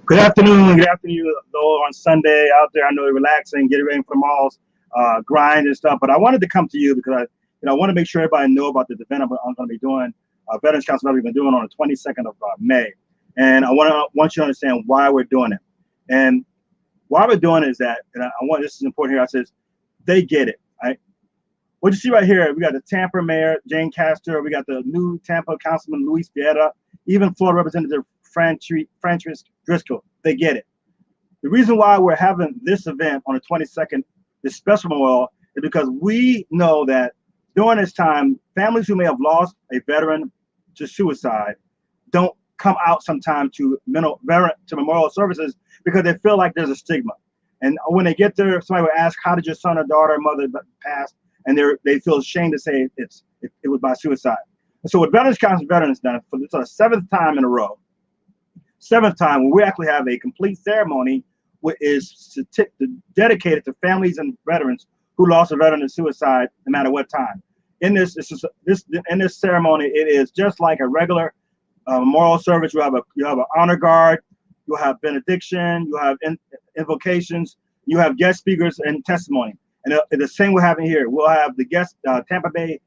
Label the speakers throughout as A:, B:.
A: Good afternoon though on Sunday out there. I know you're relaxing, getting ready for the malls, grind and stuff. But I wanted to come to you because I want to make sure everybody know about this event I'm going to be doing. Veterans Council we've been doing on the 22nd of May, and I want you to understand why we're doing it. And why we're doing it is that, and this is important here. I says they get it. Right? What you see right here, we got the Tampa Mayor Jane Castor, we got the new Tampa Councilman Luis Viera, even Florida Representative Francis Driscoll. They get it. The reason why we're having this event on the 22nd, this special memorial, is because we know that during this time, families who may have lost a veteran to suicide don't come out sometime to memorial services because they feel like there's a stigma. And when they get there, somebody will ask, "How did your son or daughter or mother pass?" And they feel ashamed to say it was by suicide. And so what Veterans Council Veterans done for the 7th time in a row, 7th time, when we actually have a complete ceremony, which is dedicated to families and veterans who lost a veteran to suicide, no matter what time. In this ceremony, it is just like a regular memorial service. You have an honor guard, you have benediction, you have invocations, you have guest speakers and testimony. And the same will happen here. We'll have the guest Tampa Bay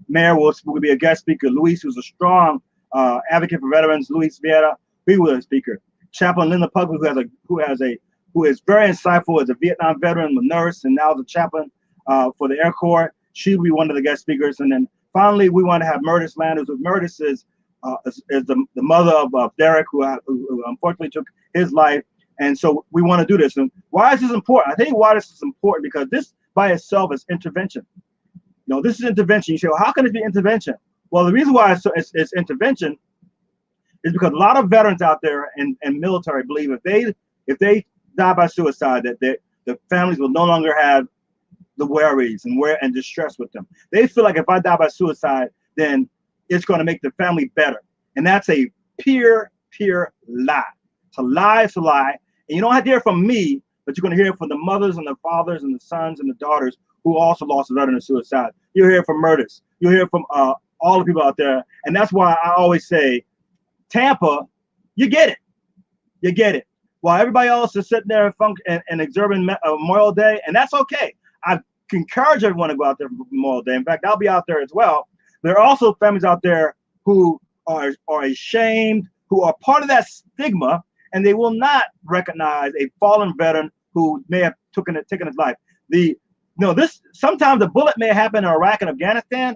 A: Mayor will be a guest speaker. Luis, who's a strong advocate for veterans. Luis Viera, he was a speaker. Chaplain Linda Pugsley, who is very insightful as a Vietnam veteran, a nurse, and now the chaplain for the Air Corps. She will be one of the guest speakers. And then finally, we want to have Myrtice Landers. Myrtice is the mother of Derek, who unfortunately took his life. And so we want to do this. And why is this important? I think why this is important because this by itself is intervention. You know, this is intervention. You say, well, how can it be intervention? Well, the reason why it's intervention is because a lot of veterans out there and military believe if they die by suicide, that the families will no longer have the worries and distress with them. They feel like if I die by suicide, then it's going to make the family better. And that's a pure lie. It's a lie, it's a lie. And you don't have to hear it from me, but you're going to hear it from the mothers and the fathers and the sons and the daughters who also lost a veteran to suicide. You'll hear it from Myrtice. You'll hear it from all the people out there. And that's why I always say, Tampa, you get it. You get it. While everybody else is sitting there and observing Memorial Day, and that's okay. I encourage everyone to go out there for Memorial Day. In fact, I'll be out there as well. There are also families out there who are ashamed, who are part of that stigma, and they will not recognize a fallen veteran who may have taken his life. Sometimes the bullet may happen in Iraq and Afghanistan,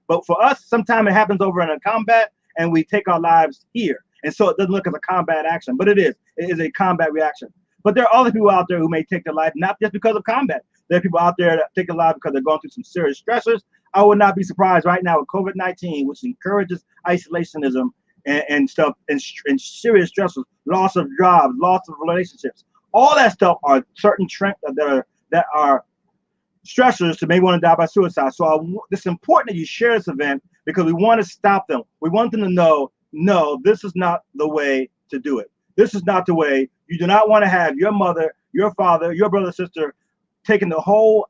A: but for us, sometimes it happens over in a combat, and we take our lives here. And so it doesn't look as a combat action, but it is a combat reaction. But there are other people out there who may take their life, not just because of combat. There are people out there that take their life because they're going through some serious stressors. I would not be surprised right now with COVID-19, which encourages isolationism and stuff, and serious stressors, loss of jobs, loss of relationships. All that stuff are certain trends that are stressors to maybe want to die by suicide. So it's important that you share this event because we want to stop them. We want them to know, no, this is not the way to do it. This is not the way. You do not want to have your mother, your father, your brother, sister taking the whole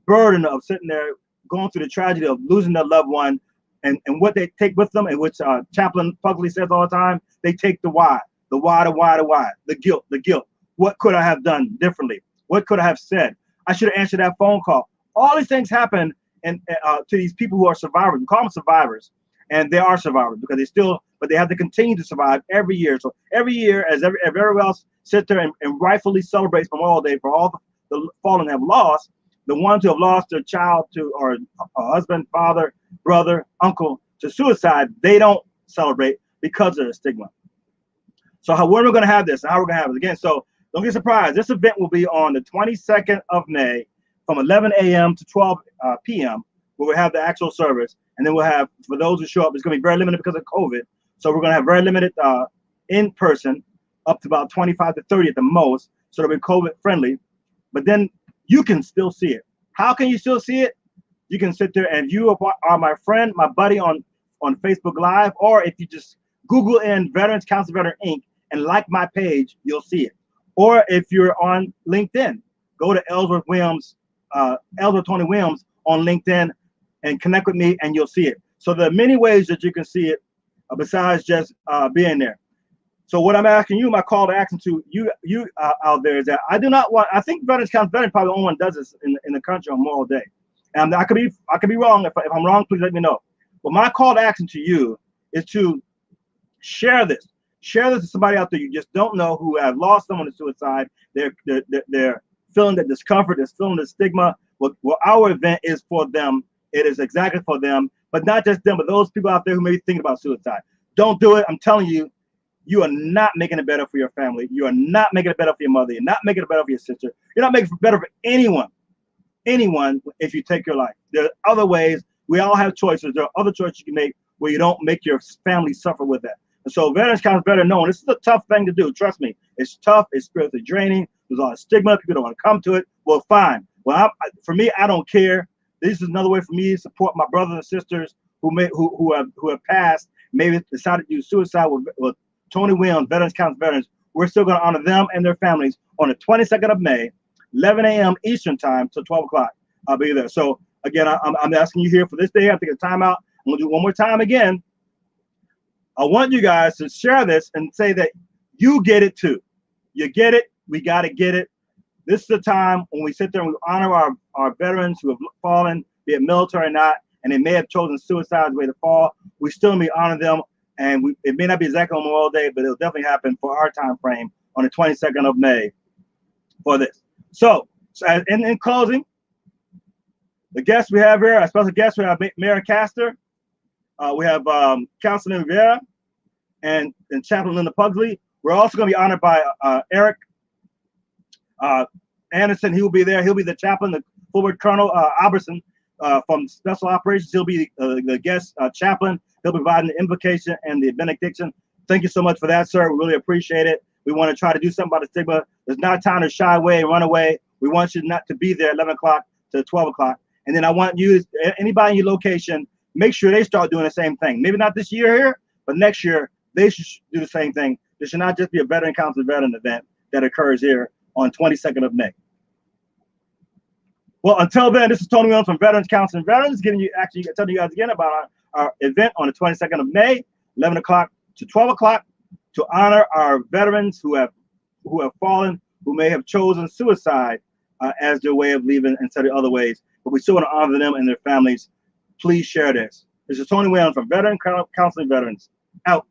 A: burden of sitting there going through the tragedy of losing their loved one, and what they take with them, and which Chaplain Pugsley says all the time, they take the why, the guilt. What could I have done differently? What could I have said? I should have answered that phone call. All these things happen to these people who are survivors. We call them survivors, and they are survivors because but they have to continue to survive every year. So every year, as everyone else sits there and rightfully celebrates Memorial Day for all the fallen have lost, the ones who have lost their child to, or a husband, father, brother, uncle to suicide, they don't celebrate because of the stigma. So when we're going to have this, and how we're going to have it again. So Don't get surprised. This event will be on the 22nd of May from 11 a.m. to 12 p.m. where we'll have the actual service. And then we'll have, for those who show up, it's going to be very limited because of COVID. So we're going to have very limited in person, up to about 25 to 30 at the most. So it'll be COVID friendly. But then you can still see it. How can you still see it? You can sit there, and if you are my friend, my buddy on Facebook Live, or if you just Google in Veterans Council Veteran Inc. and like my page, you'll see it. Or if you're on LinkedIn, go to Ellsworth Tony Williams on LinkedIn and connect with me, and you'll see it. So there are many ways that you can see it besides just being there. So what I'm asking you, my call to action to you out there is that I do not want, I think Veterans Council Veteran probably the only one does this in the country on Memorial Day. And I could be wrong. If I'm wrong, please let me know. But my call to action to you is to share this. Share this to somebody out there you just don't know who have lost someone to suicide. They're feeling the discomfort, they're feeling the stigma. Well, our event is for them. It is exactly for them, but not just them, but those people out there who may be thinking about suicide. Don't do it. I'm telling you, you are not making it better for your family. You are not making it better for your mother. You're not making it better for your sister. You're not making it better for anyone if you take your life. There are other ways. We all have choices. There are other choices you can make where you don't make your family suffer with that. And so Veterans Council Veteran known. This is a tough thing to do. Trust me. It's tough. It's spiritually draining. There's a lot of stigma. People don't want to come to it. Well, fine. Well, for me, I don't care. This is another way for me to support my brothers and sisters who have passed, maybe decided to do suicide with Tony Williams, Veterans Council Veterans. We're still going to honor them and their families on the 22nd of May, 11 a.m. Eastern time to 12 o'clock. I'll be there. So again, I'm asking you here for this day. I take a time out. I'm going to do one more time again. I want you guys to share this and say that you get it too. You get it. We got to get it. This is the time when we sit there and we honor our veterans who have fallen, be it military or not, and they may have chosen suicide as a way to fall. We still may honor them, and it may not be exactly on Memorial Day, but it'll definitely happen for our time frame on the 22nd of May for this. So in closing, the guests we have here, our special guests, we have Mayor Castor, we have Councilman Viera, and Chaplain Pugsley. We're also going to be honored by Eric Anderson. He will be there. He'll be the chaplain, the forward Colonel Albertson from Special Operations. He'll be the guest chaplain. He'll be providing the invocation and the benediction. Thank you so much for that, sir. We really appreciate it. We want to try to do something about the stigma. There's not time to shy away and run away. We want you not to be there at 11 o'clock to 12 o'clock. And then I want you, anybody in your location, make sure they start doing the same thing. Maybe not this year here, but next year they should do the same thing. There should not just be a Veteran Council Veteran event that occurs here on 22nd of May. Well, until then, this is Tony Williams from Veterans Council Veterans, telling you guys again about our event on the 22nd of May, 11 o'clock to 12 o'clock, to honor our veterans who have fallen, who may have chosen suicide as their way of leaving instead of other ways. But we still want to honor them and their families. Please share this. This is Tony Williams from Veteran Council Veterans. Out.